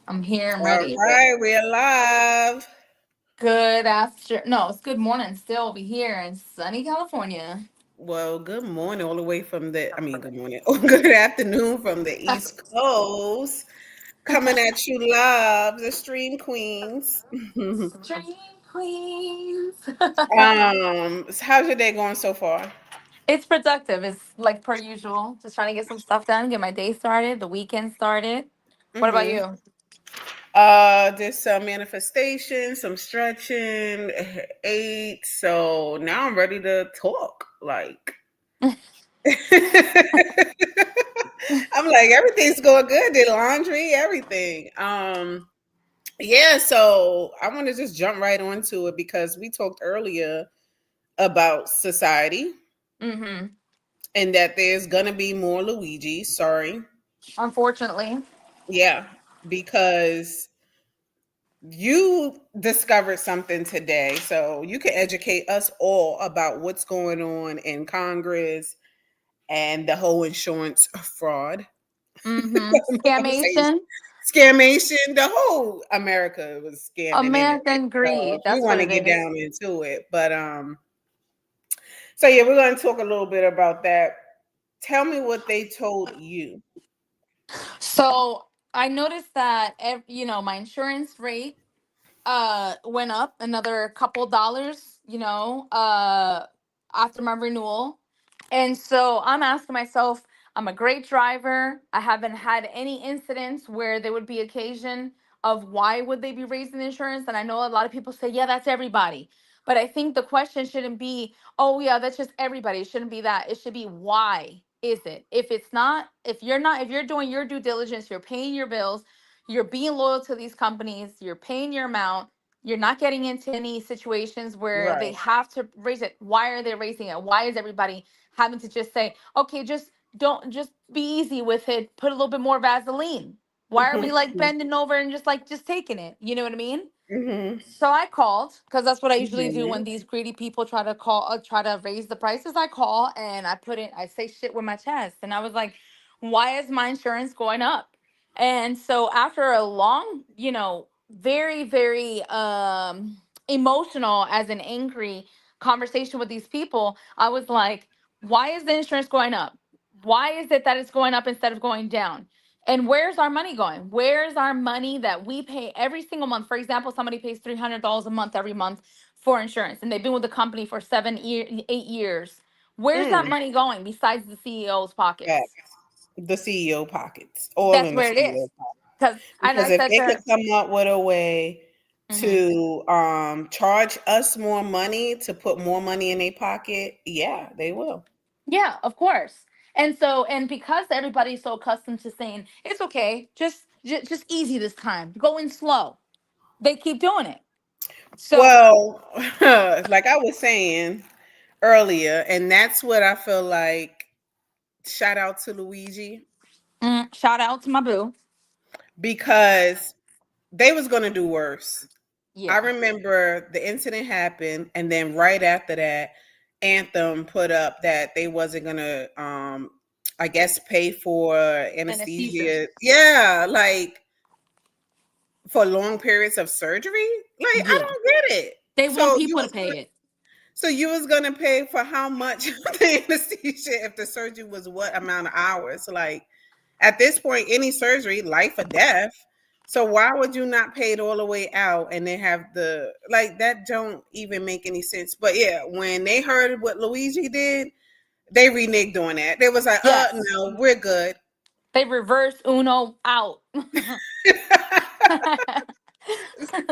I'm here. I'm All ready. right, we're live. Good after. No, it's good morning. Still over here in sunny California. Well, good morning, all the way from good morning. Good afternoon from the East Coast. Coming at you live, the Stream Queens. Stream queens. So how's your day going so far? It's productive. It's like per usual. Just trying to get some stuff done, get my day started, the weekend started. What about Mm-hmm. you? Did some manifestation, some stretching, ate. So now I'm ready to talk. Like I'm like, everything's going good. Did laundry, everything. Yeah, so I want to just jump right onto it because we talked earlier about society Mm-hmm. and that there's gonna be more Luigi. Sorry. Unfortunately. Yeah, because you discovered something today. So you can educate us all about what's going on in Congress and the whole insurance fraud. Mm-hmm. I'm gonna say Scamation. scamation. The whole America was scamming anyway. American So greed. if we That's what want to it get is. down into it, but so yeah, we're going to talk a little bit about that. Tell me what they told you. So I noticed that my insurance rate went up another couple dollars, after my renewal. And so I'm asking myself, I'm a great driver. I haven't had any incidents where there would be occasion of why would they be raising the insurance. And I know a lot of people say, yeah, that's everybody. But I think the question shouldn't be, oh yeah, that's just everybody. It shouldn't be that. It should be, why is it? If it's not, if you're doing your due diligence, you're paying your bills, you're being loyal to these companies, you're paying your amount, you're not getting into any situations where they Right. have to raise it. Why are they raising it? Why is everybody having to just say, okay, just be easy with it, put a little bit more Vaseline? Why are we like Mhm. bending over and just taking it? You know what I mean? Mhm. So I called because that's what I usually do when Mhm. these greedy people try to raise the prices. I call and I say shit with my chest, and I was like, "Why is my insurance going up?" And so after a long, very very emotional as an angry conversation with these people, I was like, "Why is the insurance going up? Why is it that it's going up instead of going down?" And where's our money going? Where's our money that we pay every single month? For example, somebody pays $300 a month every month for insurance, and they've been with the company for 8 years. Where's that Mm. money going besides the CEO's pockets? Facts. The CEO pockets, all That's in the where it CEO is. pockets. Because, and I Because if said they to could her, come up with a way mhm, to charge us more money to put more money in their pocket, yeah, they will. yeah, of course. And so, and because everybody's so accustomed to saying it's okay, just easy this time, go in slow, they keep doing it. So, Well, like I was saying earlier, and that's what I feel like. Shout out to Luigi shout out to my boo. because they was gonna do worse. I Yeah. remember the incident happened, and then right after that, Anthem put up that they wasn't gonna, I guess, pay for Anesthesia. anesthesia. Yeah, like for long periods of surgery. Like I Yeah. don't get it. They want So you people to was pay it. so you was gonna pay for how much the anesthesia if the surgery was what amount of hours? Like at this point, any surgery, life or death. So why would you not pay it all the way out and then have the like that don't even make any sense. But yeah, when they heard what Luigi did, they reneged on that. They was like, Yes. no, we're good. They reverse Uno out.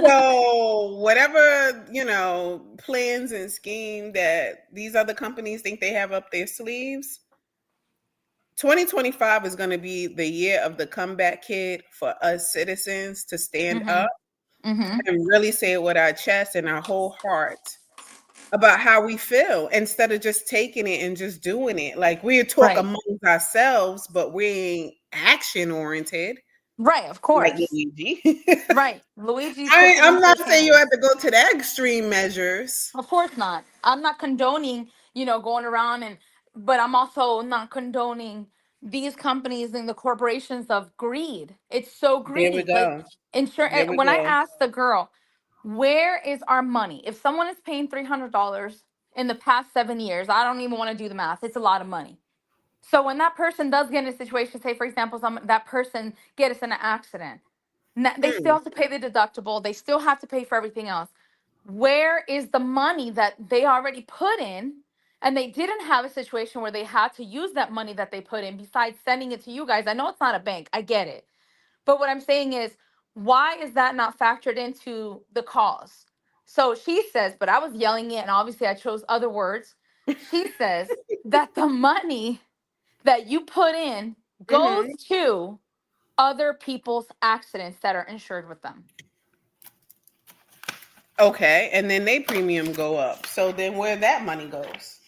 So whatever, plans and scheme that these other companies think they have up their sleeves, 2025 is going to be the year of the comeback kid for us citizens to stand Hmm. up Hmm. and really say it with our chest and our whole heart about how we feel instead of just taking it and just doing it. Like we talk Right. amongst ourselves, but we ain't action oriented Right. Of like course. Luigi. Right. Luigi took it I'm into not his saying you hands. have to go to that extreme measures. Of course not. I'm not condoning, going around but I'm also not condoning these companies and the corporations of greed. It's so There we greedy. Like go. There insurance. we When I go. asked the girl, where is our money? If someone is paying $300 in the past 7 years, I don't even want to do the math. It's a lot of money. So when that person does get in a situation, say for example, that person gets in an accident, they still Mm, have to pay the deductible. They still have to pay for everything else. Where is the money that they already put in? And they didn't have a situation where they had to use that money that they put in besides sending it to you guys. I know it's not a bank. I get it. But what I'm saying is, why is that not factored into the cause? So she says, but I was yelling it, and obviously I chose other words. She says that the money that you put in goes hmm. to other people's accidents that are insured with them, Okay, and then they premium go up. So then where that money goes?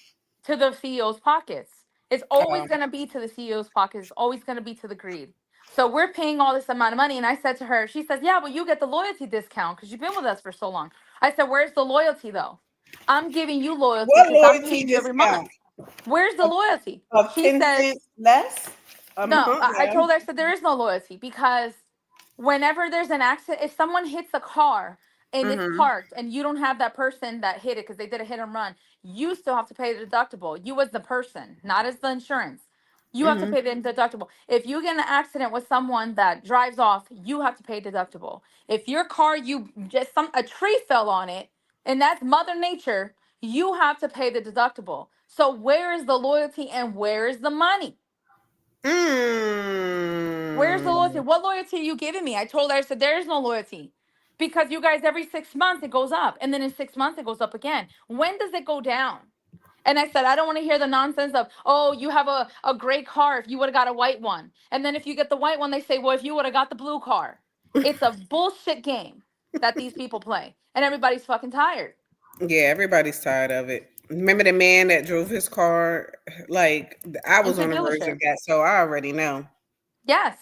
to the CEO's pockets. It's always Um, going to be to the CEO's pockets. It's always going to be to the greed. So we're paying all this amount of money. And I said to her, she says, yeah, but you get the loyalty discount because you've been with us for so long. I said, where's the loyalty though? I'm giving you loyalty what because I'm loyalty paying you every month. discount Where's the of, loyalty? of She 10 says, cents less a no, month? I Yeah. told her, I said, there is no loyalty because whenever there's an accident, if someone hits a car and it's Mm-hmm. parked and you don't have that person that hit it because they did a hit and run, you still have to pay the deductible. You as the person, not as the insurance. You have to Mm-hmm. pay the deductible. If you get in an accident with someone that drives off, you have to pay deductible. If your car, you just a tree fell on it, and that's Mother Nature, you have to pay the deductible. So where is the loyalty and where is the money? Where's the loyalty? Mm. What loyalty are you giving me? I told her, I said, there is no loyalty. Because you guys, every 6 months, it goes up. And then in 6 months, it goes up again. When does it go down? And I said, I don't want to hear the nonsense of, oh, you have a gray car if you would have got a white one. And then if you get the white one, they say, well, if you would have got the blue car. It's a bullshit game that these people play. And everybody's fucking tired. Yeah, everybody's tired of it. Remember the man that drove his car? Like, I was Into a on the verge of dealership. that, so I already know. Yes.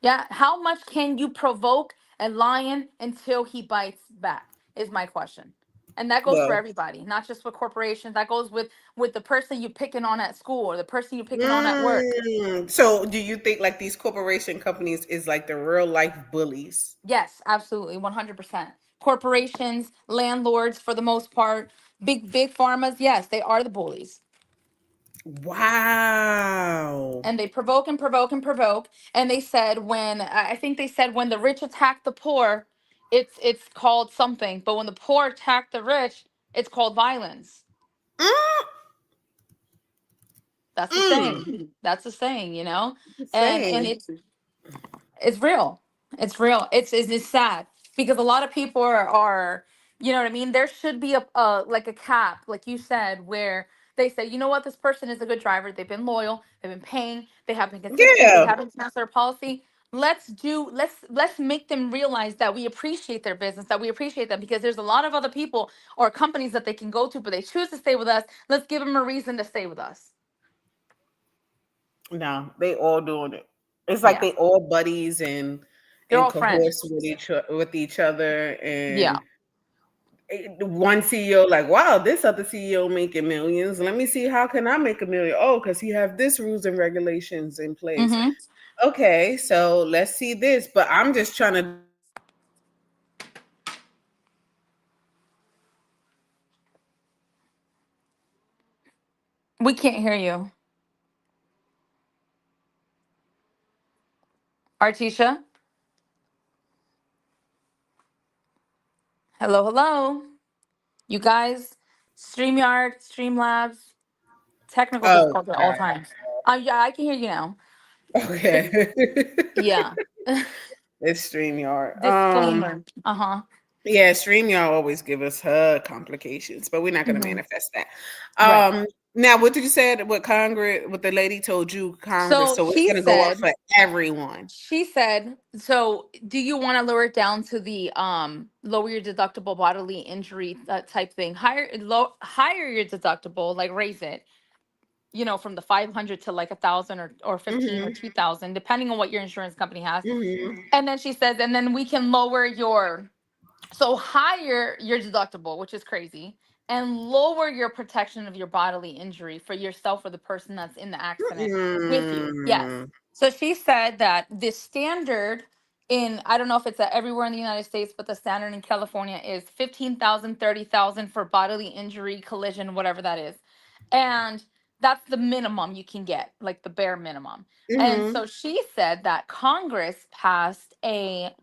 Yeah. How much can you provoke a lion until he bites back? Is my question. And that goes for Well, everybody, not just for corporations. That goes with the person you picking on at school or the person you picking on at work. so do you think like these corporation companies is like the real life bullies? Yes, absolutely, 100%. Corporations, landlords, for the most part, big pharmas. Yes, they are the bullies, Wow. and they provoke and provoke and provoke. And they said when I think they said when the rich attack the poor, it's called something, but when the poor attack the rich, it's called violence. Mm, That's the mm. saying. That's the saying, you know, and Same. it's real. It's real. It's sad because a lot of people are you know what I mean. There should be a like a cap, like you said, where they say, you know what, this person is a good driver. They've been loyal. They've been paying. They have been consistent. They Yeah. haven't passed their policy. Let's make them realize that we appreciate their business, that we appreciate them because there's a lot of other people or companies that they can go to, but they choose to stay with us. Let's give them a reason to stay with us. No, they all doing it. It's like Yeah, they all buddies they're and all cohorts friends. with each other, Yeah. and one CEO like, wow, this other CEO making millions. Let me see how can I make a million? Oh, because he have this rules and regulations in place. Mm-hmm. Okay, so let's see this. But I'm just trying to We can't hear you. Artisha? Hello, hello. You guys, StreamYard, Streamlabs, technical oh difficulty at all God. times. Yeah, I can hear you now. Okay. Yeah. It's StreamYard. Disclaimer. Uh-huh. Yeah, StreamYard always give us her complications, but we're not gonna Hmm. manifest that. Right. Now what did you say what Congress what the lady told you Congress, So so it's gonna go up for everyone. she said, so do you want to lower it down to the lower your deductible bodily injury type thing? Higher your deductible, like raise it, you know, from the 500 to like 1,000 or 15 or Mhm. 2,000, depending on what your insurance company has. Mhm. And then she says, and then we can lower your, so higher your deductible, which is crazy. and lower your protection of your bodily injury for yourself or the person that's in the accident with you. Yes. Mm. So she said that the standard in, I don't know if it's everywhere in the United States, but the standard in California is 15,000, 30,000 for bodily injury, collision, whatever that is. And that's the minimum you can get, like the bare minimum. And Mm-hmm. so she said that Congress passed a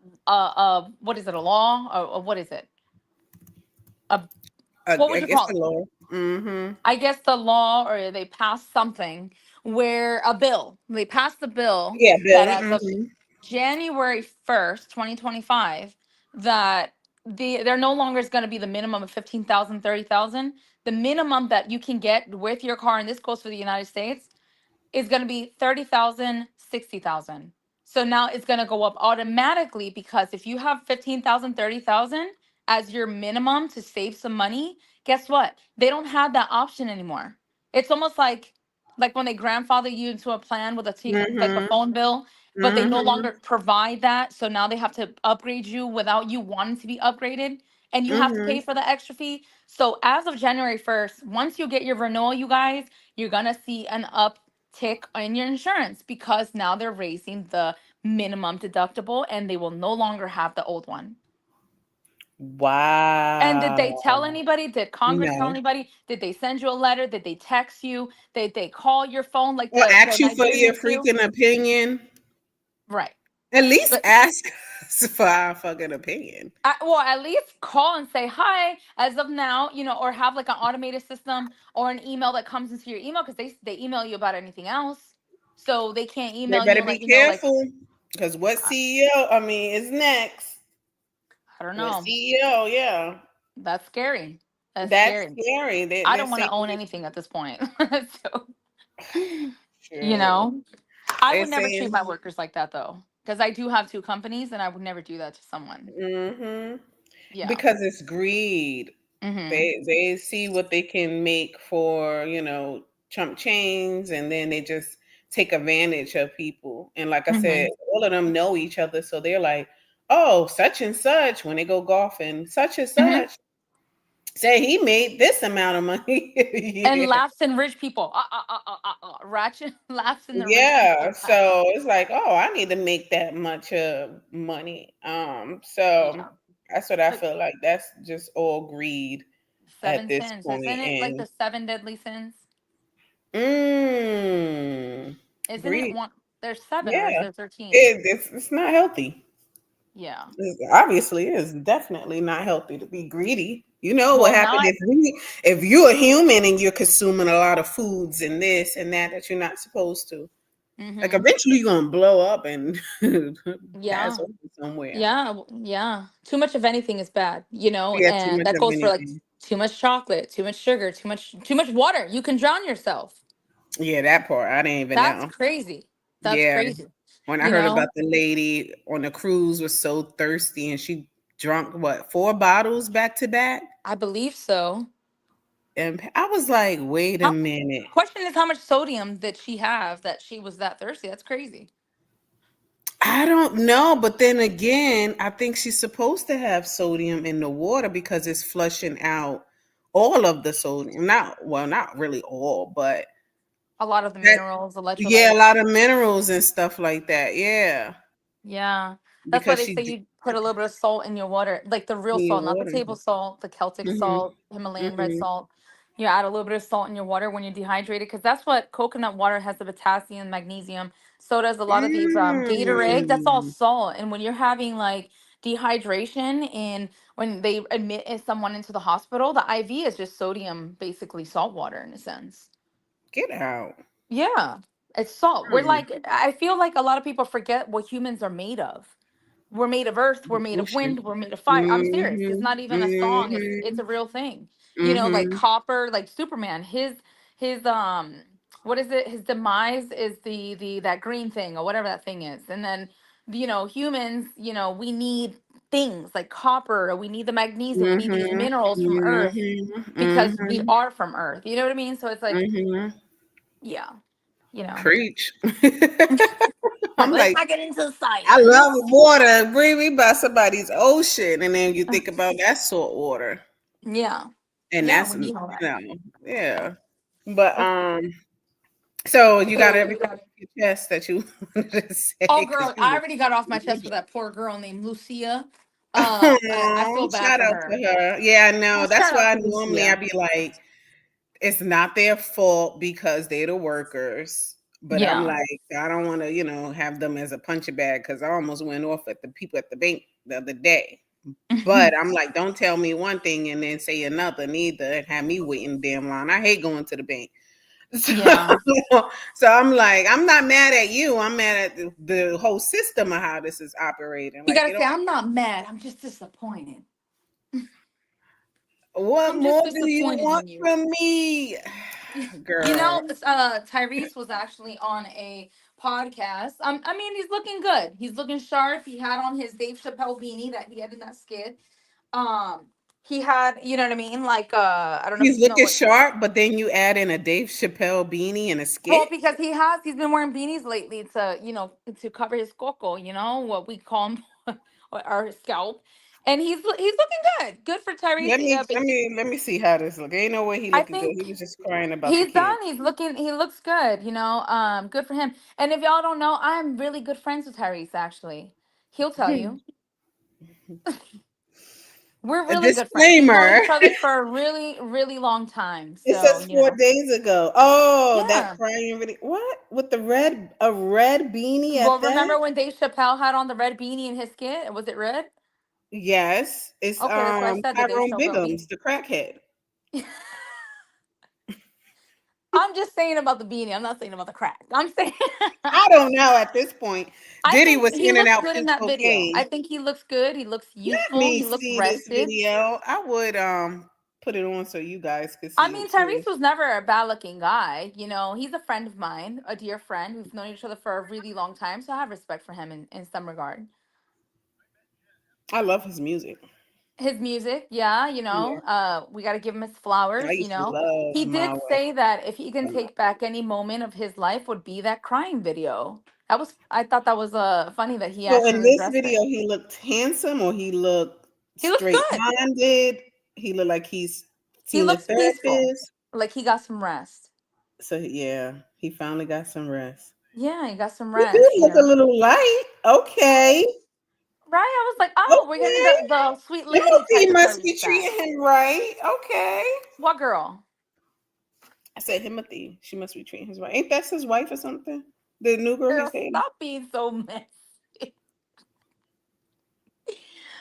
what is it, a law, or what is it? A, what would I you guess call the it? law. Mm-hmm. I guess the law, or they passed something where a bill, they passed the bill Yeah, that Bill. as of Mm-hmm. January 1st, 2025, that there no longer is going to be the minimum of 15,000, 30,000. The minimum that you can get with your car, and this goes for the United States, is going to be 30,000, 60,000. So now it's going to go up automatically, because if you have 15,000, 30,000 as your minimum to save some money, guess what? They don't have that option anymore. It's almost like when they grandfather you into a plan with like a Mm-hmm. phone bill, but they no Mm-hmm. longer provide that. So now they have to upgrade you without you wanting to be upgraded, and you have to Mm-hmm. pay for the extra fee. So as of January 1st, once you get your renewal, you guys, you're going to see an uptick in your insurance, because now they're raising the minimum deductible and they will no longer have the old one. And did they Wow. tell anybody? Did Congress tell No. anybody? Did they send you a letter? Did they text you? Did they call your phone like Or the ask you for your Nigerians do? freaking opinion. Right. At least But ask us for our fucking opinion. well, at least call and say hi as of now, or have like an automated system or an email that comes into your email, because they email you about anything else. So they can't They email you better and be let you know, like, careful. Because what I CEO, I mean, is next? I don't What know. CEO, yeah. That's scary. That's That's scary. scary. I They're don't want to saying own anything at this point. So, you true. know, I They're would never treat saying my workers like that though, because I do have two companies and I would never do that to someone. mm-hmm. Yeah. Because it's greed. Mhm. They see what they can make for, chump change, and then they just take advantage of people. And like I said, Mhm. all of them know each other, so they're like, oh, such and such, when they go golfing, such and Mhm. such say he made this amount of money. And Yeah. laughs in rich people. Ratchet laughs in the rich Yeah, people. so it's like, oh, I need to make that much money. So Yeah. that's what I But feel like. That's just all greed at seven this sins, isn't point. it? Like And the seven deadly sins. mm, Isn't it greed, one? There's seven, or is yeah, there 13? it's not healthy. Yeah. It obviously is definitely not healthy to be greedy. You know what Well, now happened I. if you're a human and you're consuming a lot of foods and this and that you're not supposed to. Like Mhm. eventually you're gonna blow up and pass Yeah. over somewhere. Yeah, yeah. Too much of anything is bad, Yeah, too and much that of goes for like anything. too much chocolate, too much sugar, too much water. You can drown yourself. Yeah, that part I didn't even That's know. crazy. That's Yeah, crazy. when I You heard about know, the lady on the cruise was so thirsty and she drunk what 4 bottles back to back, I believe so. and I was like, wait a How minute. Question is, how much sodium did she have that she was that thirsty? That's crazy. I don't know, but then again, I think she's supposed to have sodium in the water because it's flushing out all of the sodium. Not really all, but A lot of the that minerals, yeah, a electrolytes. lot of minerals and stuff like that. Yeah, Yeah. That's why because they she say you put a little bit of salt in your water, like the real in your salt, not the water. table salt, the Celtic Mhm. salt, Himalayan red Mhm. salt. You add a little bit of salt in your water when you're dehydrated, because that's what coconut water has, the potassium, magnesium. So does a lot of these Gatorade. That's all Mm. salt. And when you're having like dehydration, and when they admit someone into the hospital, the IV is just sodium, basically salt water in a sense. Get out. Yeah, it's salt. We're Mm. like, I feel like a lot of people forget what humans are made of. We're made of earth, we're made of wind, Ocean. we're made of fire. I'm serious. It's Mhm. not even a song. It's a Mhm. real thing. Like Mhm. copper, like Superman, his what is it? His demise is the that green thing or whatever that thing is. And then, humans, we need things like copper, or we need the magnesium, we need these Mhm. minerals from earth, Mhm. because we Mhm. are from earth. You know what I mean? So it's like, Mhm. yeah, you know. Preach. I'm Let's like, not get into I love science. water. Bring me by somebody's ocean, and then you think about that salt water. Yeah. And Yeah, that's, we need all that. yeah. But Oh, so you got everything off your chest that you wanted to say oh, because girl, I already got off my chest with that poor girl named Lucia. I oh, feel bad shout for out to her. her. Yeah, I Oh, know. That's shout out why to normally I Lucia. be like, it's not their fault because they're the workers. But I'm Yeah. like, I don't want to, have them as a punching bag because I almost went off at the people at the bank the other day. But I'm like, don't tell me one thing and then say another, neither, and have me waiting damn long. I hate going to the bank. So, Yeah. so I'm like, I'm not mad at you. I'm mad at the whole system of how this is operating. You Like, gotta say, I'm not mad. I'm just disappointed. what I'm just more do you disappointed want in you. from me, You girl? know, Tyrese was actually on a podcast. I mean, he's looking good. He's looking sharp. He had on his Dave Chappelle beanie that he had in that skit. Um, he had, you know what I mean? Like, I don't know if He's you know looking what. sharp, but then you add in a Dave Chappelle beanie and a Well, skit. because he's been wearing beanies lately to, to cover his coco, what we call him, or his scalp, and he's looking good. Good for Tyrese. Let me Yeah, but let me let me see how this look. Ain't no way he I looking good. He think was just crying about the he's done. kid. He looks good. Good for him. And if y'all don't know, I'm really good friends with Tyrese. Actually, he'll tell you we're A really good friends. We've known disclaimer. each other for a really, really long time. It So says 4 days ago. Oh, that yeah. crying really what? With a red beanie Well, at that? remember when Dave Chappelle had on the red beanie in his skit? Was it red? Yes. It's Okay, that's why I said the Dave Tyrone Chappelle Biggums, beanie. the crackhead. I'm just saying about the beanie. I'm not saying about the crack. I'm saying I don't know at this point. I Diddy think was he handing looks out good in pink that video. I cocaine. think he looks good. He looks Let youthful. me He looks see this rested. video. I would put it on so you guys could I see mean, it too. Tyrese was never a bad looking guy. He's a friend of mine, a dear friend. We've known each other for a really long time. So I have respect for him in some regard. I love his music. His music, yeah, Yeah. we got to give him his I flowers. used to love He My did Way. say that if he can take back any moment of his life would be that crying video. I thought that was funny that he So in actually this addressed it. video, he looked handsome or he looked He looks straight good. minded. He looked like he's He seen a looks peaceful. therapist. Like he got some rest. So yeah, he finally got some rest. Yeah, he got some He did rest. look a little light. Okay. Right? I was like, oh, we're getting Okay. the sweet lady Timothy type of must be Tyrese back. treating him right. Okay. What girl? I said Timothy. She must be treating him right. Ain't that his wife or something? The new girl he's Girl, dating. stop being so messy.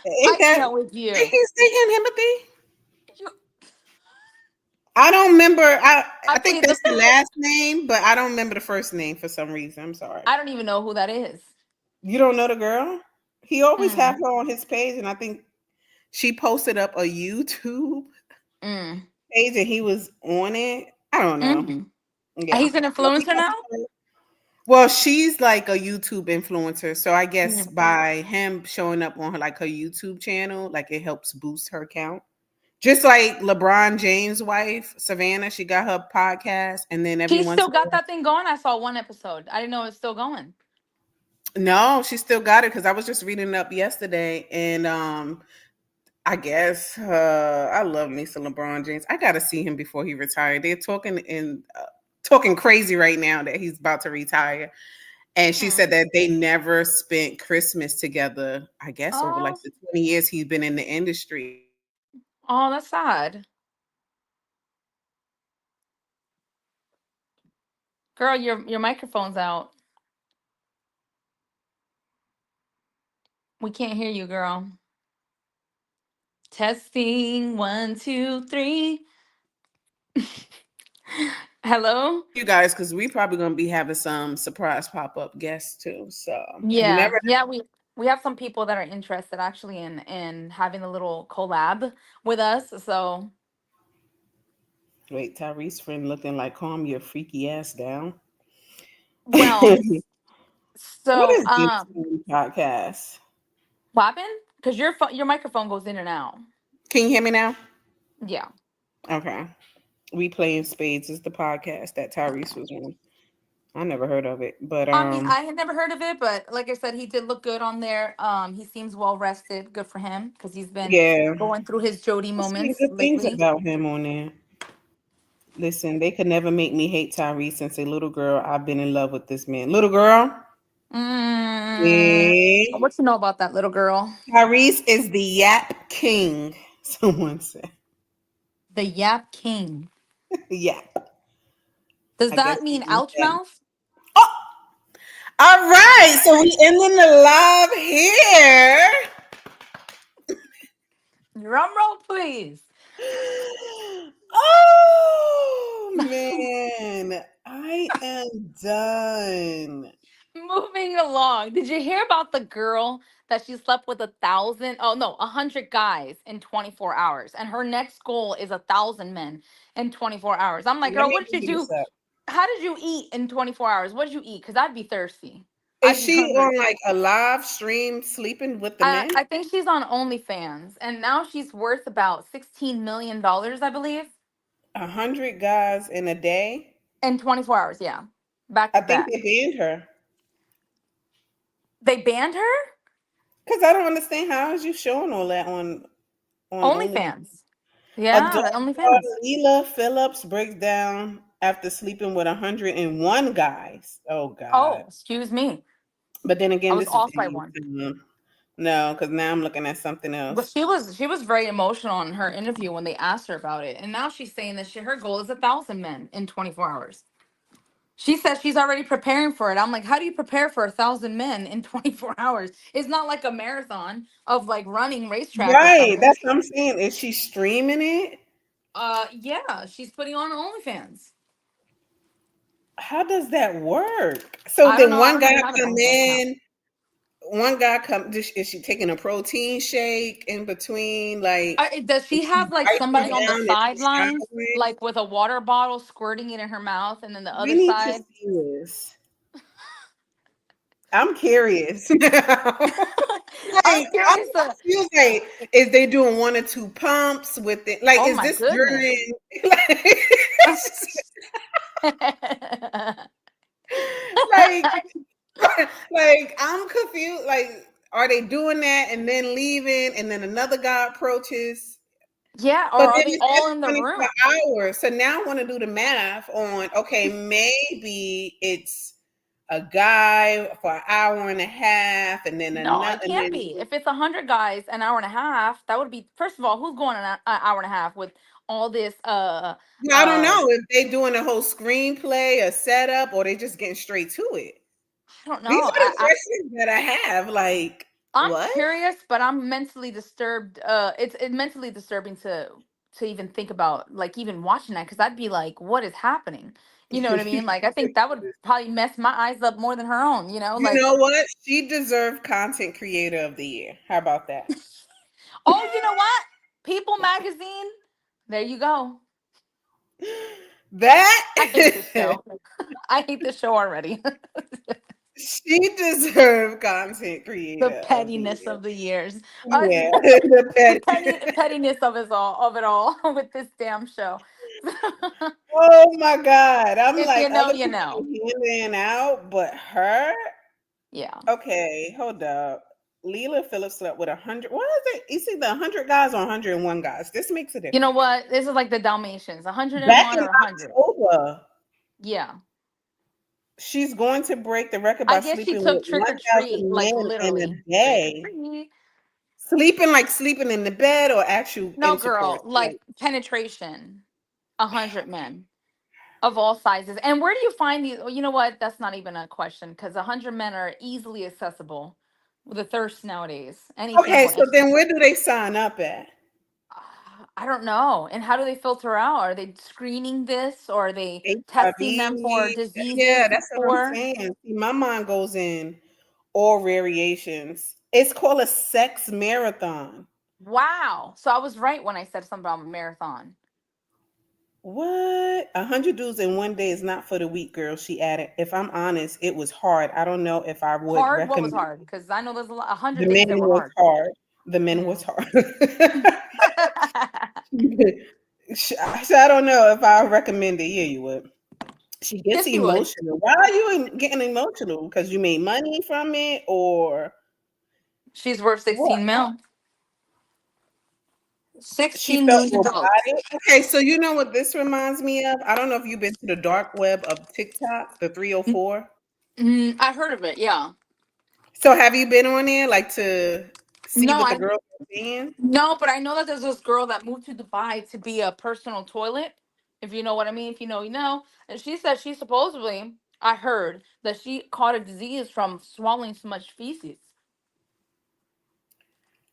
Ain't I that can't with ain't you. he dating Timothy? You I don't remember. I I think plead the that's the fifth. last name, but I don't remember the first name for some reason. I'm sorry. I don't even know who that is. You don't know the girl? He always have Mm, her on his page, and I think she posted up a YouTube mm, page, and he was on it. I don't know. mm. Yeah. He's an influencer now? Well, she's like a YouTube influencer, so I guess Mm. by him showing up on her YouTube channel, like it helps boost her count. Just like LeBron James' wife, Savannah, she got her podcast, and then every She once still in a got while, that thing going. I saw one episode. I didn't know it was still going. no, she still got it because I was just reading it up yesterday, and I guess I love me some LeBron James. I got to see him before he retired. They're talking crazy right now that he's about to retire. And she Hmm. said that they never spent Christmas together, I guess, over like Oh, the 20 years he's been in the industry. oh, that's sad. Girl, your microphone's out. We can't hear you, girl. Testing one, two, three. Hello? You guys, because we probably going to be having some surprise pop up guests too. So you Yeah, never yeah, we have some people that are interested actually in having a little collab with us. So, wait. Tyrese friend looking like calm your freaky ass down. well, What so is this podcast? what happened? Because your microphone goes in and out. Can you hear me now? Yeah. Okay. We Playing Spades is the podcast that Tyrese was on. I never heard of it, but I mean, I had never heard of it, but like I said, he did look good on there. He seems well rested. Good for him because he's been yeah, going through his Jody I've seen moments good things lately. about him on there. Listen, they could never make me hate Tyrese and say, "Little girl, I've been in love with this man." Little girl, Mm, yeah. what you know about that little girl? Tyrese is the Yap King. Someone said, The Yap King. "Yap." Does I guess that he mean means ouch that. mouth? Oh, all right. So we ending the live here. Drum roll, please. Oh man, I am done. Moving along. Did you hear about the girl that she slept with 1,000? Oh no, 100 guys in 24 hours, and her next goal is 1,000 men in 24 hours. I'm like, Let girl, me what did look you this do? up. How did you eat in 24 hours? What did you eat? Because I'd be thirsty. Is I'd be she hungry. on like a live stream sleeping with the men? I think she's on OnlyFans, and now she's worth about $16 million, I believe, 100 guys in a day. in 24 hours. Yeah, back I to think back. they banned her They banned her. because I don't understand how is you showing all that on only OnlyFans. Yeah, adult the star OnlyFans. Leela Phillips breaks down after sleeping with 101 guys. Oh Oh, God! excuse me. But then I again, was this is off by one. anytime. No, because now I'm looking at something But else. she was very emotional in her interview when they asked her about it, and now she's saying that her goal is 1,000 men in 24 hours. She says she's already preparing for it. I'm like, how do you prepare for 1,000 men in 24 hours? It's not like a marathon of like running racetrack or Right, something. that's what I'm saying. Is she streaming it? Yeah, she's putting on OnlyFans. How does that work? So I don't then know. I one don't guy even have an come OnlyFans account. in, one guy come. Is she taking a protein shake in between? Like, Does is she she have like wiping somebody on the down? Is she sidelines, showering? like with a water bottle squirting it in her mouth, and then the We other need to side? see this. I'm curious now. I'm Like, I'm curious. confused. Like, is they doing one or two pumps with it? Like, Oh is my this goodness. during? Like, like, like I'm confused. Like, are they doing that and then leaving, and then another guy approaches? Yeah, or But are then they it all says in the 24 room? hours. So now I want to do the math on. Okay, maybe it's a guy for an hour and a half, and then No, another, it and can't then be. If it's 100 guys, an hour and a half, that would be, first of all, who's going an hour and a half with all this? I don't know if they doing a whole screenplay, a setup, or they just getting straight to it. I don't These know. are the questions that I have. Like, I'm what? curious, but I'm mentally disturbed. It's mentally disturbing to even think about, like, even watching that, because I'd be like, what is happening? You know what I mean? Like, I think that would probably mess my eyes up more than her own. You Like, know what? She deserved Content Creator of the Year. How about that? oh, you know what? People Magazine. There you go. I hate this That show. I hate this show already. she deserved Content The Creator of the pettiness Year. of the years. Yeah, the The pet. pettiness of it all with this damn show. Oh my God. I'm If like, you know, other you people know. handing out, but her? Yeah. Okay, hold up. Leela Phillips slept with 100. What is it? You see the 100 guys or 101 guys? This makes a You know difference. what? This is like the Dalmatians, Back 101 in or 100. October, Yeah. she's going to break the record I by guess she sleeping took with trick or treat, 1,000 like men in a literally. Trick or day. treat. Sleeping like sleeping in the bed or actual No, intercourse. girl, like penetration. 100 men of all sizes. And where do you find these? You know what? That's not even a question, because 100 men are easily accessible with the thirst nowadays. Anything Okay, will so enter. then where do they sign up at? I don't know. And how do they filter out? Are they screening this, or are they testing them for HIV. diseases Yeah, that's what I'm before? saying. See, my mind goes in all variations. It's called a sex marathon. Wow. So I was right when I said something about a marathon. What? 100 dudes in one day is not for the weak, girl. She added. If I'm honest, it was hard. I don't know if I would Hard? What was recommend. hard? Because I know there's a The 100 men things that were was hard. hard. The men was Mm. hard. So I don't know if I recommend it. Yeah, you would. She gets Yes, you would. emotional. Why are you getting emotional? Because you made money from it, or She's worth what? 16 mil. She 16 felt million dollars. robotic. Okay, so you know what this reminds me of? I don't know if you've been to the dark web of TikTok, the 304. I heard of it. Yeah. So have you been on there like to see No, what the I girls are saying? no, but I know that there's this girl that moved to Dubai to be a personal toilet. If you know what I mean, if you know, you know. And she said she supposedly, I heard that she caught a disease from swallowing so much feces.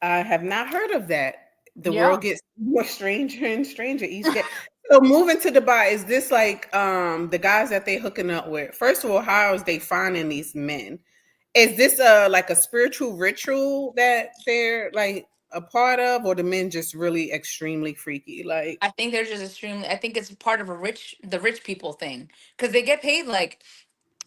I have not heard of that. The Yeah. world gets more stranger and stranger each day. So moving to Dubai, is this like the guys that they hooking up with? First of all, how is they finding these men? Is this like a spiritual ritual that they're like a part of, or the men just really extremely freaky? Like I think they're just extremely. I think it's part of the rich people thing, because they get paid like.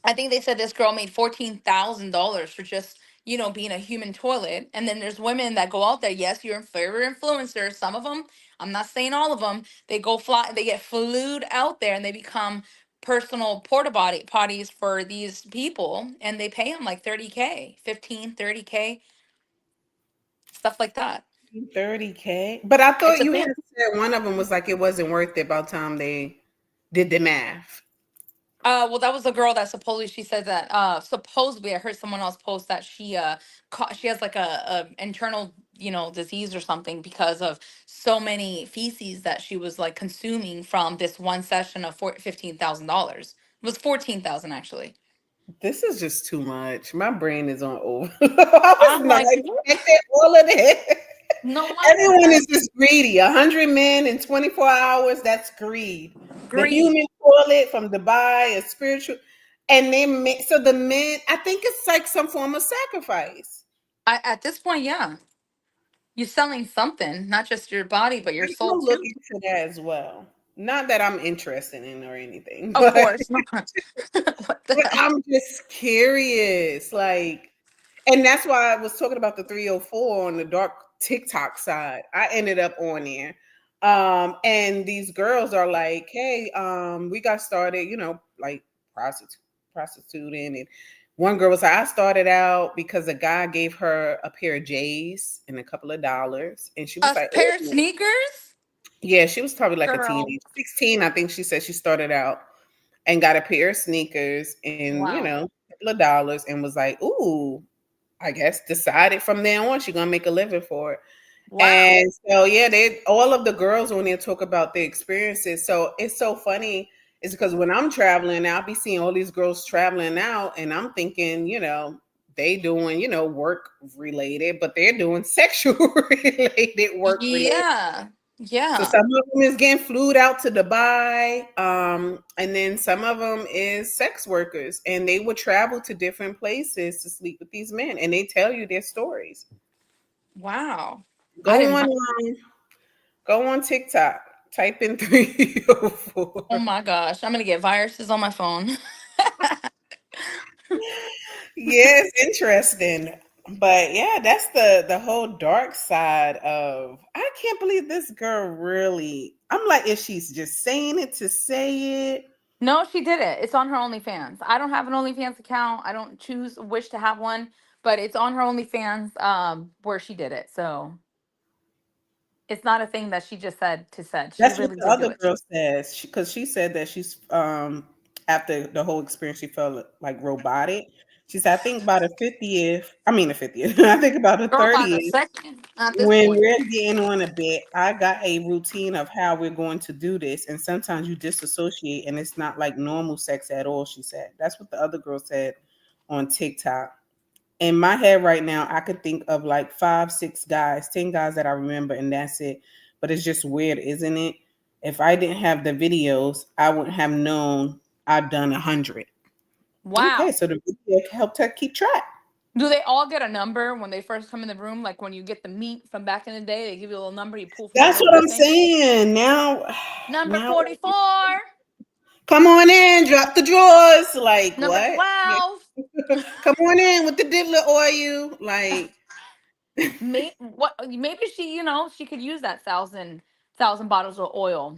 I think they said this girl made $14,000 for just being a human toilet. And then there's women that go out there. Yes, you're favorite influencers. Some of them, I'm not saying all of them. They go fly. They get flued out there and they become personal potties for these people, and they pay them like 30K, 15, 30K, stuff like that. 30K. But I It's thought a you had thing. said one of them was like it wasn't worth it by the time they did the math. Well, that was the girl that supposedly she said that supposedly I heard someone else post that she has like a internal disease or something because of so many feces that she was like consuming from this one session of $15,000. It was 14,000 actually. This is just too much. My brain is on over. I was I'm not like, what? expecting all of that. No Everyone wonder. is just greedy. 100 men in 24 hours, that's greed. The Greed. human toilet from Dubai is spiritual. And so the men, I think it's like some form of sacrifice. At this point, yeah, you're selling something, not just your body, but your I'm soul gonna look too. into that as well. Not that I'm interested in or anything, Of but course. What the hell? I'm just curious. Like, and that's why I was talking about the 304 on the dark TikTok side. I ended up on there. And these girls are like, hey, we got started, like prostitute prostituting. And one girl was like, I started out because a guy gave her a pair of J's and a couple of dollars. And she was A like, pair of oh, sneakers, yeah, she was probably like a girl. teenager. 16, I think she said she started out and got a pair of sneakers and, Wow. a couple of dollars and was like, ooh, I guess decided from then on she's gonna make a living for it. Wow. And so yeah, they all of the girls on there talk about their experiences. So it's so funny. It's because when I'm traveling, I'll be seeing all these girls traveling out, and I'm thinking, they doing, work related, but they're doing sexual related work related. Yeah. So Yeah. some of them is getting flued out to Dubai, and then some of them is sex workers, and they would travel to different places to sleep with these men, and they tell you their stories. Wow. I Go didn't on, know. go on TikTok, type in 304. Oh my gosh. I'm gonna get viruses on my phone. Yeah, it's interesting. But yeah, that's the whole dark side of I can't believe this girl really. I'm like, if she's just saying it to say it. No, she did it. It's on her OnlyFans. I don't have an OnlyFans account. I don't wish to have one, but it's on her OnlyFans where she did it. So it's not a thing that she just said to said. She That's what really the did do other it. girl says because she said that she's after the whole experience she felt like robotic. She said, I think about the 50th, I mean the 50th, I think about the Girl, by the 30th, second at this when point. we're getting on a bit, I got a routine of how we're going to do this. And sometimes you disassociate and it's not like normal sex at all, she said. That's what the other girl said on TikTok. In my head right now, I could think of like 5, 6 guys, 10 guys that I remember, and that's it. But it's just weird, isn't it? If I didn't have the videos, I wouldn't have known I've done 100. Okay, Wow. so the video helped her keep track. Do they all get a number when they first come in the room? Like when you get the meat from back in the day, they give you a little number you pull from the That's little what I'm thing. saying. Now, Number now, 44, come on in, drop the drawers. Like number what? 12. Come on in with the diddler oil. Like Maybe she, she could use that thousand bottles of oil.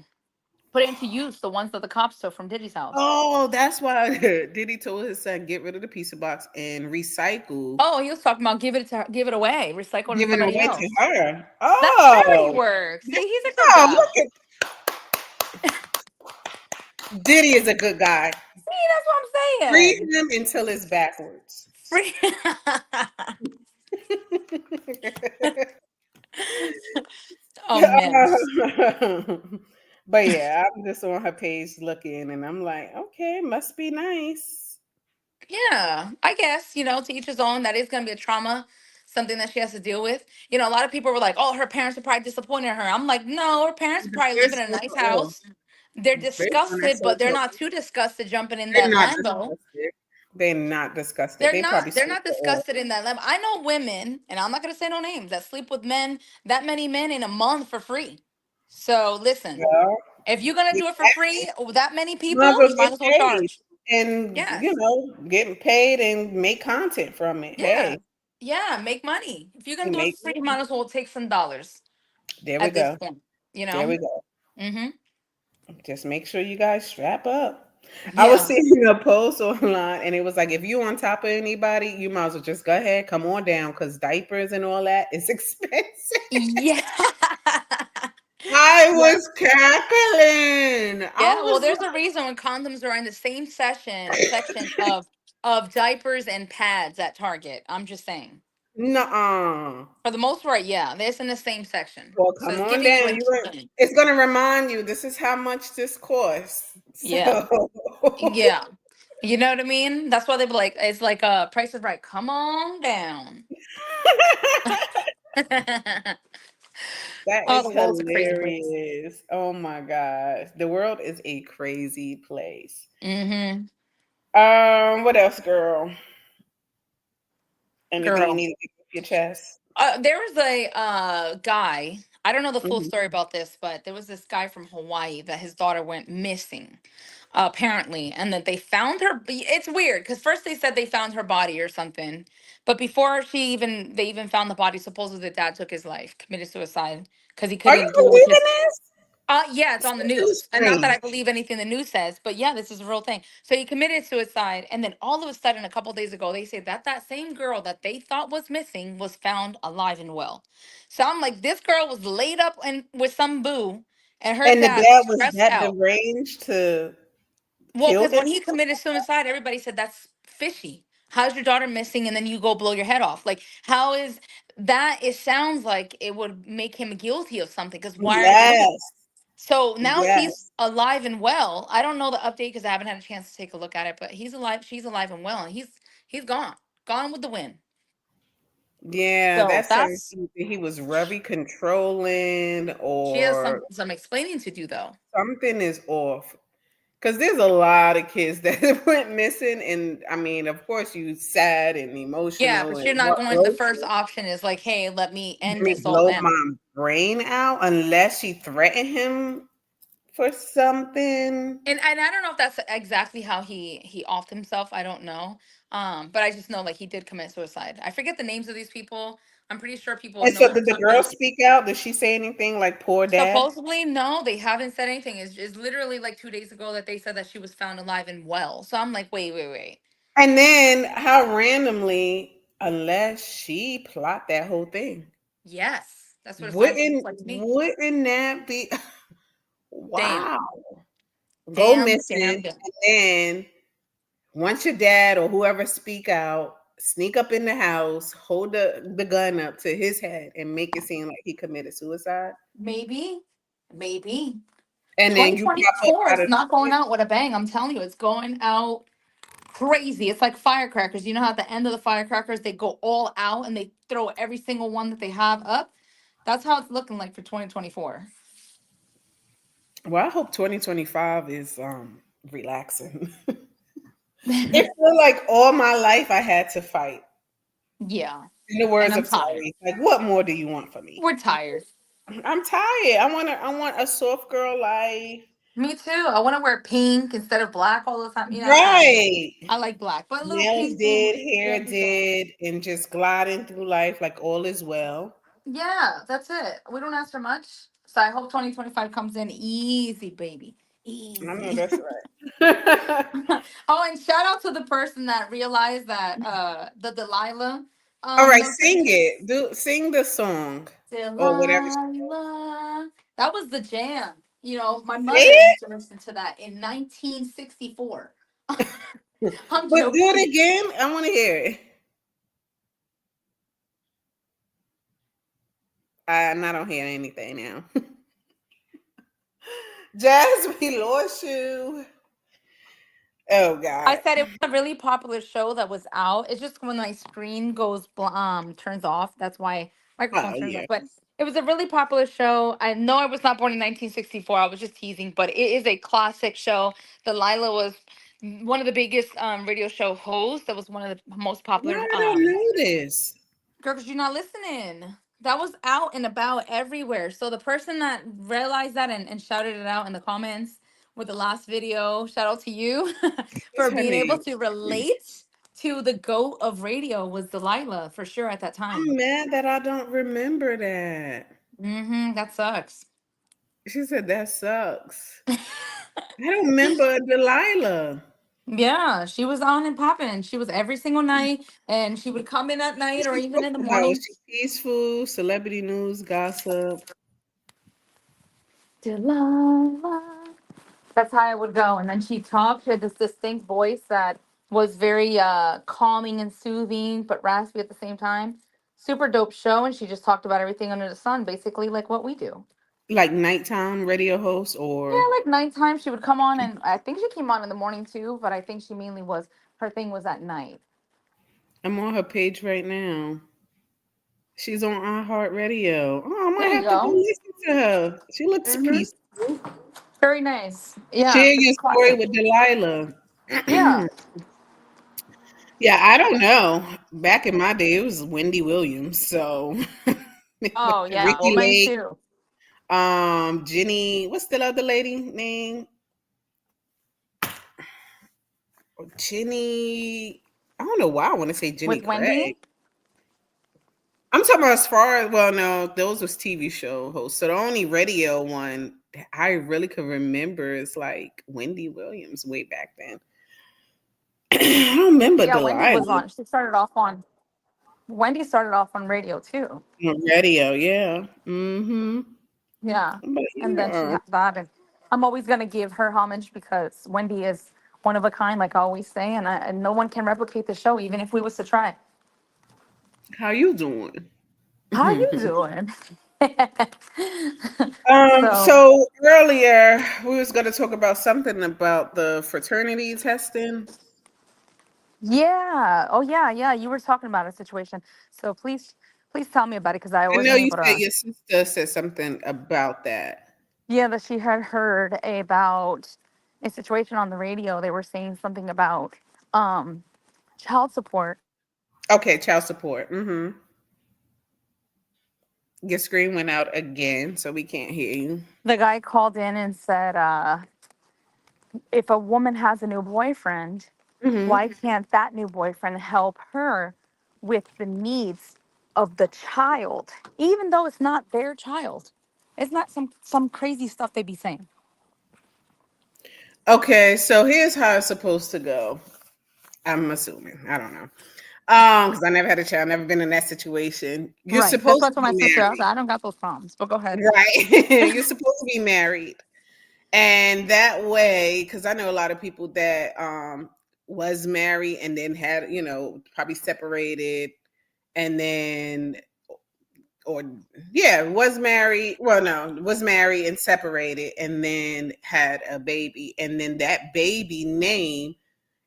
Put it into use, the ones that the cops took from Diddy's house. Oh, that's why Diddy told his son get rid of the pizza box and recycle, Oh, he was talking about give it away, recycle it to give it somebody away to else. her. That's charity Oh, work. See, he's a good oh, guy. look at Diddy is a good guy. See, that's what I'm Free saying. him until it's backwards. Free. A mess. But yeah, I'm just on her page looking, and I'm like, okay, must be nice. Yeah, I guess, to each his own. That is going to be a trauma, something that she has to deal with. A lot of people were like, oh, her parents are probably disappointed in her. I'm like, no, her parents are probably living in a nice Oh, house. They're based on that disgusted, but they're social, not too disgusted jumping in they're that not Lambo. disgusted. They're not disgusted. They're They not probably they're sleep not with all. disgusted in that Lambo. I know women, and I'm not going to say no names, that sleep with men, that many men in a month for free. So listen, Well, if you're going to do it for free, with that many might people, as well you might get as well paid charge. and Yes. getting paid and make content from it. Yeah. Hey, Yeah, make money. If you're gonna you do it make for free, you might money. as well take some dollars There we at this go. point, There we go. Mm-hmm. Just make sure you guys strap up. I was Yeah. seeing a post online and it was like, if you on top of anybody, you might as well just go ahead, come on down, because diapers and all that is expensive. Yeah. I Yeah. was cackling. I Yeah. Well, was there's like, a reason when condoms are in the same section of diapers and pads at Target. I'm just saying. nuh-uh. For the most part, yeah, they're in the same section. Well, So come it's on giving you down. information. It's gonna remind you this is how much this costs. Yeah. So Yeah. You know what I mean? That's why they be like, it's like Price is Right. Come on down. that Oh, is the world's a crazy place. hilarious. Oh my gosh. The world is a crazy place. Mm-hmm. What else, girl? Anything you Girl. need to get off your chest? There was a guy. I don't know the full Mhm. story about this, but there was this guy from Hawaii that his daughter went missing, apparently, and that they found her. It's weird because first they said they found her body or something, but before they even found the body, supposedly the dad took his life, committed suicide because he Are you couldn't deal with believing his. this? Yeah, it's on the This is news. And not that I strange. believe anything the news says, but yeah, this is a real thing. So he committed suicide. And then all of a sudden, a couple days ago, they say that that same girl that they thought was missing was found alive and well. So I'm like, this girl was laid up with some boo, and her And the dad dad was stressed that out. deranged to Well, kill because this? when he committed suicide, everybody said that's fishy. How's your daughter missing and then you go blow your head off? Like, how is that? It sounds like it would make him guilty of something because why are they looking? Yes. So now she's Yes. alive and well. I don't know the update because I haven't had a chance to take a look at it, but he's alive. She's alive and well, and he's gone with the wind. Yeah, So that says that's either he was very controlling she has or some explaining to do though. something is off. Because there's a lot of kids that went missing, and I mean, of course, you sad and Yeah, emotional but and you're not what going. The broke first you. option is like, hey, let me Let end me this all blow now. my brain out unless she threatened him for something. And I don't know if that's exactly how he offed himself. I don't know. But I just know like he did commit suicide. I forget the names of these people. I'm pretty sure people And know so, who I'm did the talking girl about. speak out? Did she say anything like "poor dad"? Supposedly, no, they haven't said anything. It's literally like 2 days ago that they said that she was found alive and well. So I'm like, wait, wait, wait. And then, how randomly, unless she plot that whole thing, Yes, that's what it sounds wouldn't like to me. wouldn't that be Damn, wow? Go damn, missing, damn, damn. and then once your dad or whoever speak out, sneak up in the house, hold the gun up to his head, and make it seem like he committed suicide, Maybe, maybe. and then you pop up 2024 out is of the not going shit. out with a bang. I'm telling you, it's going out crazy. It's like firecrackers. You know how at the end of the firecrackers they go all out and they throw every single one that they have up. That's how it's looking like for 2024. Well, I hope 2025 is relaxing. It feel like all my life I had to fight. Yeah, In the and words I'm of tired. Tori, like, what more do you want from me? We're tired. I'm tired. I want a soft girl life. Me too. I want to wear pink instead of black all the time. Right. I like black, but a little Nails pink will did, hair will be good. did, and just gliding through life like all is well. Yeah, that's it. We don't ask for much. So I hope 2025 comes in easy, baby. I know Easy. that's right. Oh, and shout out to the person that realized that the Delilah All right, sing notation. it. Sing the song or whatever. Delilah. That was the jam. You know, my Say mother used to listen to that in 1964. it, I'm but do joking. it again. I want to hear it. I don't hear anything now. Jazz, we lost you. Oh I God. said it was a really popular show that was out. It's just when my screen goes turns off. That's why Oh microphone turns off. yeah. But it was a really popular show. I know I was not born in 1964. I was just teasing, but it is a classic show. Delilah was one of the biggest radio show hosts. That was one of the most Why popular. I don't know this? Girl, because you're not listening. That was out and about everywhere. So the person that realized that and shouted it out in the comments with the last video, shout out to you What's for her being able name? to relate to the goat of radio was Delilah for sure at that time. I'm mad that I don't remember that. That sucks. She said that sucks. I don't remember Delilah. Yeah, she was on and popping. She was every single night, and she would come in at night What's or she even in the talking about? Was morning. she peaceful? Celebrity news, gossip. Delilah. That's how I would go. And then she talked. She had this distinct voice that was very calming and soothing, but raspy at the same time. Super dope show. And she just talked about everything under the sun, basically like what we do. Like nighttime radio host or Yeah, like nighttime she would come on, and I think she came on in the morning too, but I think she mainly was her thing was at night. I'm on her page right now. She's on iHeartRadio. Oh, I There might you have to go go. listen to her. She looks hmm peaceful. Very nice. Yeah, Share your story classic. with Delilah. Yeah. Yeah, I don't know. Back in my day, it was Wendy Williams. So Oh yeah. Well, Ricky mine Lake, too. Jenny, what's the other lady name? Jenny. I don't know why I want to say Jenny With Wendy. Craig. I'm talking about as far as well, no, those was TV show hosts. So the only radio one that I really could remember is like Wendy Williams way back then. I don't remember Yeah, Wendy Delilah was on. She started off on Wendy started off on radio too. on radio, yeah. Mm-hmm. Yeah. But And then she yeah. has that. And I'm always going to give her homage because Wendy is one of a kind, like I always say. And no one can replicate the show, even if we was to try. How you doing? How you doing? So, So earlier we was gonna talk about something about the fraternity testing. yeah. Oh, yeah. Yeah. You were talking about a situation. So please tell me about it because I I know wasn't you able said to. your sister said something about that. Yeah, that she had heard about a situation on the radio. They were saying something about um, child support. Okay, child support. Mm-hmm. Your screen went out again, so we can't hear you. The guy called in and said, if a woman has a new boyfriend, Mm-hmm. why can't that new boyfriend help her with the needs of the child, even though it's not their child? It's not some crazy stuff they be saying. Okay, so here's how it's supposed to go. I'm assuming. I don't know. Because I never had a child, never been in that situation. You're Right. That's supposed what to I told be my sister. married. I don't got those problems, but go ahead. Right. You're supposed to be married. And that way, because I know a lot of people that was married and then had, probably separated and then or yeah, was married. Well, no, was married and separated and then had a baby. And then that baby name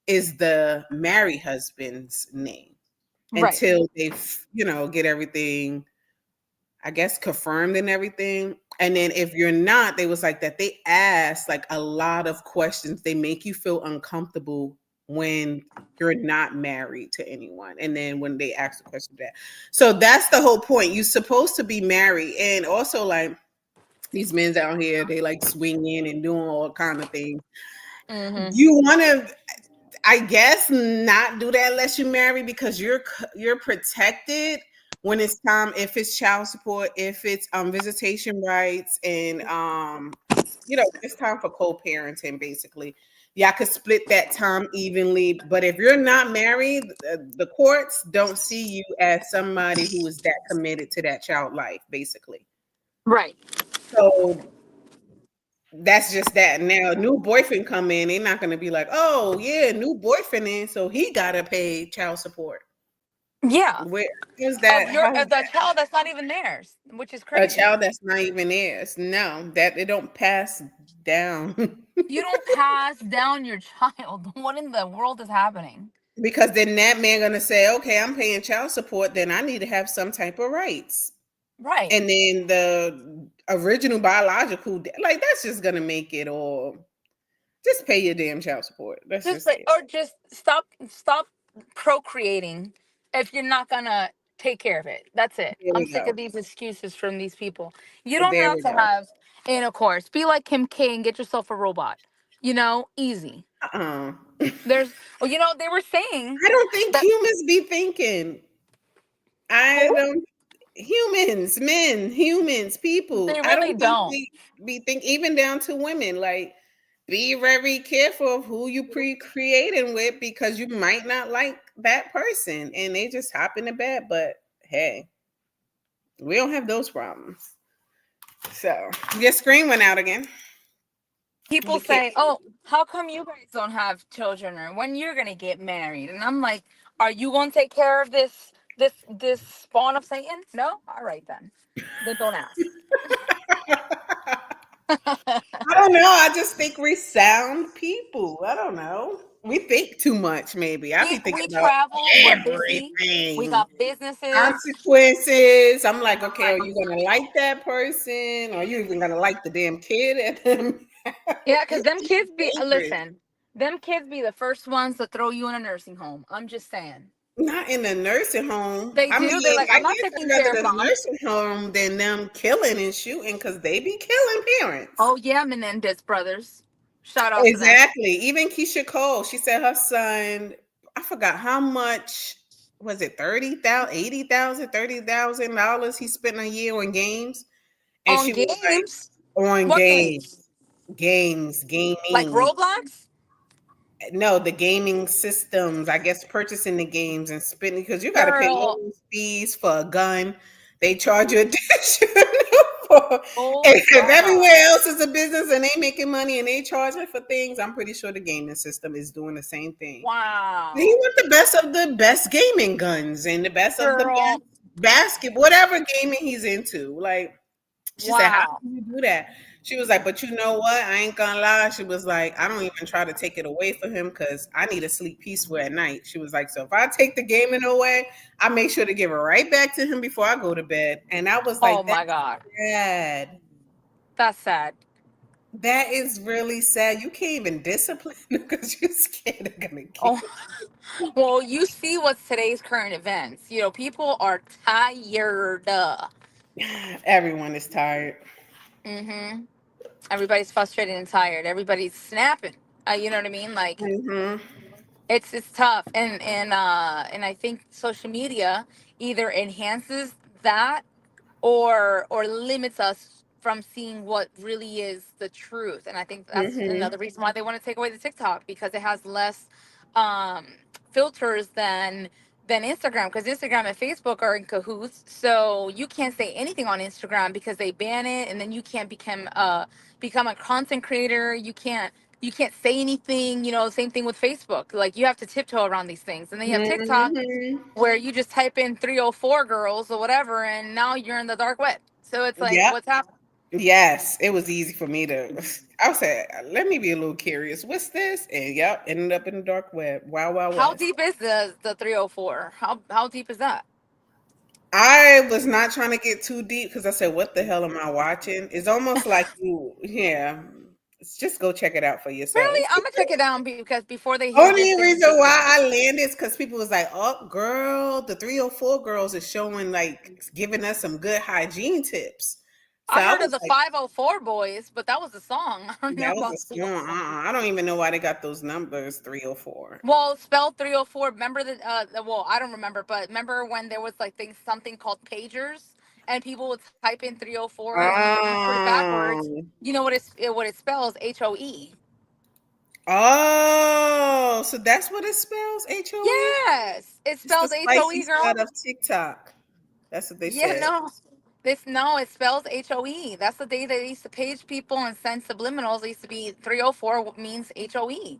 is the married husband's name Right. until they, get everything, I guess, confirmed and everything. And then if you're not, they was like that. They ask like a lot of questions. They make you feel uncomfortable when you're not married to anyone. And then when they ask the question that. So that's the whole point. You're supposed to be married. And also like these men down here, they like swinging and doing all kind of things. Mm-hmm. You want to, I guess, not do that unless you're married because you're protected, when it's time, if it's child support, if it's visitation rights, and it's time for co-parenting, basically. Y'all could split that time evenly. But if you're not married, the courts don't see you as somebody who is that committed to that child life, basically. Right. So that's just that. Now, a new boyfriend come in, they're not going to be like, oh yeah, new boyfriend in, so he got to pay child support. Yeah. Where is that? Of the child that's not even theirs, which is A crazy. child that's not even theirs. No, that it don't pass down. You don't pass down your child. What in the world is happening? Because then that man gonna say, okay, I'm paying child support, then I need to have some type of rights. Right. And then the original biological, like that's just gonna make it all. Just pay your damn child support. That's Just just it. or just stop procreating if you're not gonna take care of it. That's it. There I'm we sick go. of these excuses from these people. You don't There have we to go. have intercourse. Be like Kim K and get yourself a robot. Easy. Uh-uh. There's they were saying I don't think that humans be thinking. I who? don't. Humans, men, humans, people. They I really don't think don't. we be think even down to women. Like, be very careful of who you pre-creating with because you might not like that person and they just hop in the bed. But hey, we don't have those problems. So your screen went out again. People The kid. say, "Oh, how come you guys don't have children, or when you're gonna get married?" And I'm like, "Are you gonna take care of this spawn of Satan?" No. All right then. Then don't ask. I don't know. I just think we sound people. I don't know. We think too much, maybe. I be We thinking about travel. We're busy. We everything. got businesses. Consequences. I'm like, okay, are you gonna like that person? Or are you even gonna like the damn kid at them? Yeah, because them kids be Dangerous. listen. Them kids be the first ones to throw you in a nursing home. I'm just saying. Not in a nursing home. They I do. They're mean, like, I I'm not guess taking I'd rather care of the mom. nursing home than them killing and shooting because they be killing parents. Oh yeah, Menendez brothers. Shout out to them. Exactly. Even Keisha Cole, she said her son, I forgot how much was it, 30,000, 80,000, $30,000 he spent a year on games. And On she was games. like, on What games? games, Like gaming. Roblox? No, the gaming systems, I guess purchasing the games and spending because you got to pay all Girl. those fees for a gun. They charge you addition for Oh if God. everywhere else is a business and they making money and they charging for things, I'm pretty sure the gaming system is doing the same thing. He Wow. want the best of the best gaming guns and the best of the Girl. best basket, whatever gaming he's into. Like she said, how Wow. can you do that? She was like, but you know what? I ain't gonna lie. She was like, I don't even try to take it away from him because I need to sleep peaceful at night. She was like, so if I take the gaming away, I make sure to give it right back to him before I go to bed. And I was Oh like, my that's God. sad. That's sad. That is really sad. You can't even discipline because you're scared they're gonna kill Oh well, you see what's today's current events. People are tired. you. Everyone is tired. Mm-hmm. Everybody's frustrated and tired. Everybody's snapping. You know what I mean? Like Hmm. it's tough. And I think social media either enhances that or limits us from seeing what really is the truth. And I think that's Hmm. another reason why they want to take away the TikTok, because it has less um filters than Instagram, because Instagram and Facebook are in cahoots. So you can't say anything on Instagram because they ban it, and then you can't become a content creator. You can't say anything. Same thing with Facebook. Like, you have to tiptoe around these things. And then you have TikTok, Hmm. where you just type in 304 girls or whatever, and now you're in the dark web. So it's like, Yep. what's happening? Yes, it was easy for me to. I was say, let me be a little curious. What's this? And yep, ended up in the dark web. Wow, wow, How west. deep is the 304? How deep is that? I was not trying to get too deep because I said, "What the hell am I watching?" It's almost like you, yeah. Just go check it out for yourself. Really, I'm gonna check it out because before they hear good Only things reason about why it. I landed is because people was like, "Oh, girl, the 304 girls is showing like giving us some good hygiene tips." So I I heard of was the like, 504 boys, but that was a song. I don't know that was a about song. 304. I don't even know why they got those numbers 304. Well, spelled 304. Remember well, I don't remember, but remember when there was like things something called pagers and people would type in 304 and when you put it backwards, Oh, you know what it spells? HOE. oh, so that's what it spells, HOE? Yes, it It's the spells spicy HOE, side girl. of TikTok. That's what they Yeah, said. no. It spells HOE. That's the day they used to page people and send subliminals. It used to be 304 means HOE.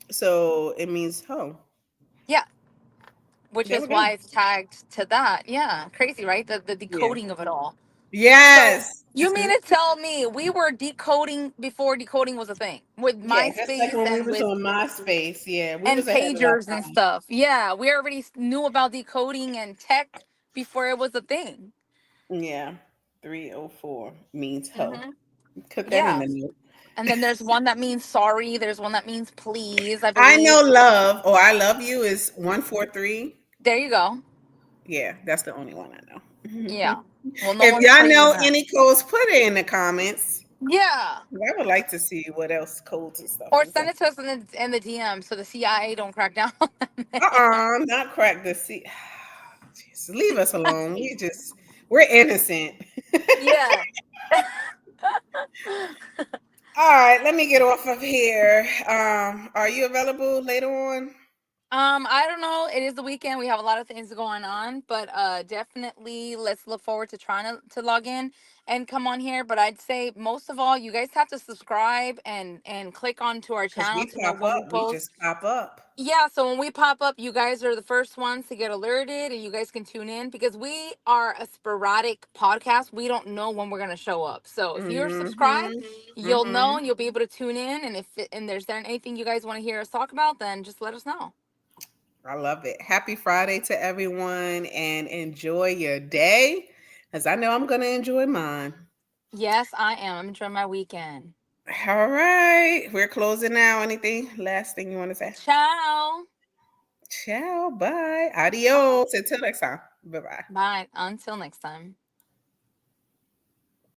So it means ho. Yeah, which There we is go. why it's tagged to that. Yeah, crazy, right? The Yeah. decoding of it all. So Yes. you mean to tell me we were decoding before decoding was a thing with Yeah, just like MySpace when we and was with on MySpace. Yeah, we and was ahead of our pagers and time. stuff? Yeah, we already knew about decoding and tech before it was a thing. Yeah. 304 means ho. Hmm. Put that in Yeah, the note. and then there's one that means sorry. There's one that means please, I I believe. know love or I love you is 143. There you go. Yeah, that's the only one I know. Yeah. Well, no If one's y'all claiming know that. any codes, put it in the comments. Yeah. I would like to see what else codes and stuff Or is send there. it to us in the DM so the CIA don't crack down on them. Not crack the sea. Just leave us alone. We're innocent. Yeah. All right, let me get off of here. Are you available later on? I don't know. It is the weekend. We have a lot of things going on, but definitely let's look forward to trying to log in and come on here. But I'd say most of all, you guys have to subscribe and click onto our Because channel we to know pop when we up, we post. just pop up. Yeah, so when we pop up, you guys are the first ones to get alerted and you guys can tune in because we are a sporadic podcast. We don't know when we're going to show up. So if you're subscribed, Mm-hmm. you'll know Mm-hmm. and you'll be able to tune in. And and there's there anything you guys want to hear us talk about, then just let us know. I love it. Happy Friday to everyone and enjoy your day. As I know I'm gonna enjoy mine. Yes, I am. I'm enjoying my weekend. All right. We're closing now. Anything? Last thing you want to say? Ciao. Ciao. Bye. Adios. Until next time. Bye bye. Bye. Until next time.